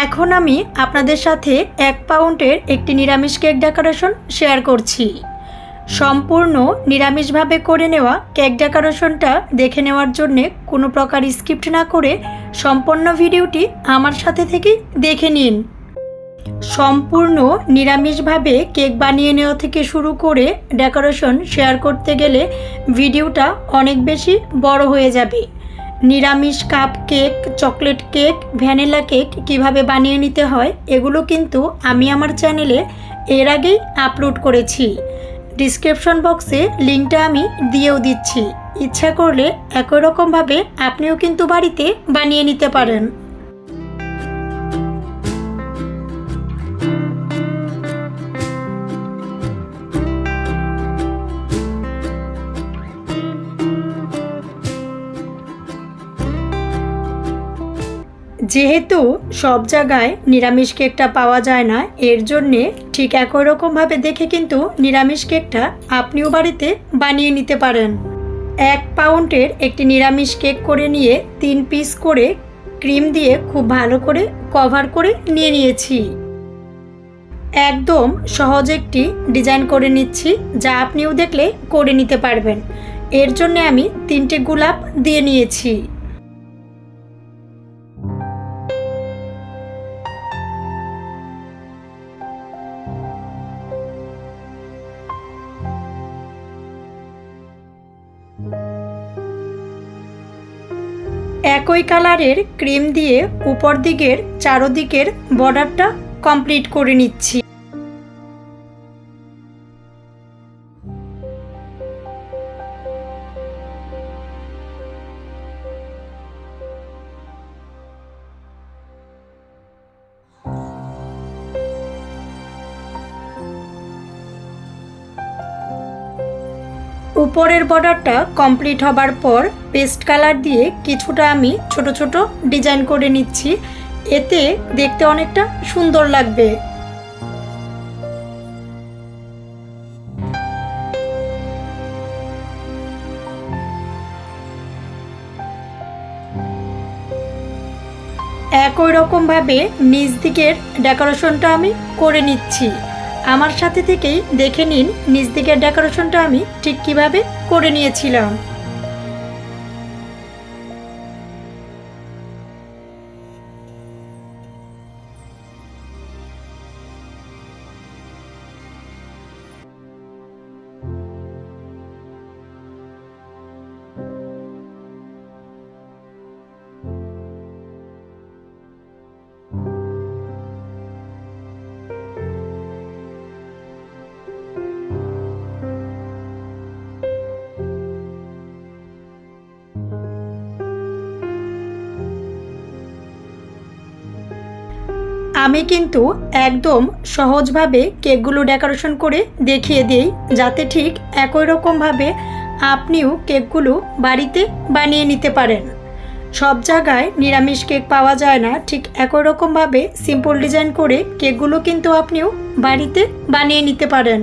এখন আমি আপনাদের সাথে 1 পাউন্ডের একটি নিরামিষ কেক ডেকোরেশন শেয়ার করছি। সম্পূর্ণ নিরামিষভাবে করে নেওয়া কেক ডেকোরেশনটা দেখে নেওয়ার জন্যে কোনো প্রকার স্কিপ্ট না করে সম্পূর্ণ ভিডিওটি আমার সাথে থেকেই দেখে নিন। সম্পূর্ণ নিরামিষভাবে কেক বানিয়ে নেওয়া থেকে শুরু করে ডেকোরেশন শেয়ার করতে গেলে ভিডিওটা অনেক বেশি বড় হয়ে যাবে। নিরামিষ cup cake, chocolate cake, vanilla cake কিভাবে বানিয়ে নিতে হয় এগুলো কিন্তু আমি আমার চ্যানেলে এর আগেই আপলোড করেছি। ডিসক্রিপশন বক্সে লিঙ্কটা আমি দিয়েও দিচ্ছি। ইচ্ছা করলে একই রকমভাবে আপনিও কিন্তু বাড়িতে বানিয়ে নিতে পারেন। যেহেতু সব জায়গায় নিরামিষ কেকটা পাওয়া যায় না, এর জন্যে ঠিক একই রকমভাবে দেখে কিন্তু নিরামিষ কেকটা আপনিও বাড়িতে বানিয়ে নিতে পারেন। 1 পাউন্ডের একটি নিরামিষ কেক করে নিয়ে 3 পিস করে ক্রিম দিয়ে খুব ভালো করে কভার করে নিয়ে নিয়েছি। একদম সহজ একটি ডিজাইন করে নিচ্ছি, যা আপনিও দেখলে করে নিতে পারবেন। এর জন্য আমি 3টে গোলাপ দিয়ে নিয়েছি। একই কালারের ক্রিম দিয়ে উপর দিকের চারদিকের বর্ডারটা কমপ্লিট করে নিচ্ছি। উপরের বর্ডারটা কমপ্লিট হবার পর পেস্ট কালার দিয়ে কিছুটা আমি ছোট ছোট ডিজাইন করে নিচ্ছি, এতে দেখতে অনেকটা সুন্দর লাগবে। একই রকমভাবে নিচ দিকের ডেকোরেশনটা আমি করে নিচ্ছি। আমার সাথে থেকেই দেখে নিন নিচ দিকের ডেকোরেশনটা আমি ঠিক কিভাবে করে নিয়েছিলাম। আমি কিন্তু একদম সহজভাবে কেকগুলো ডেকোরেশন করে দেখিয়ে দিই, যাতে ঠিক একই রকমভাবে আপনিও কেকগুলো বাড়িতে বানিয়ে নিতে পারেন। সব জায়গায় নিরামিষ কেক পাওয়া যায় না, ঠিক একই রকমভাবে সিম্পল ডিজাইন করে কেকগুলো কিন্তু আপনিও বাড়িতে বানিয়ে নিতে পারেন।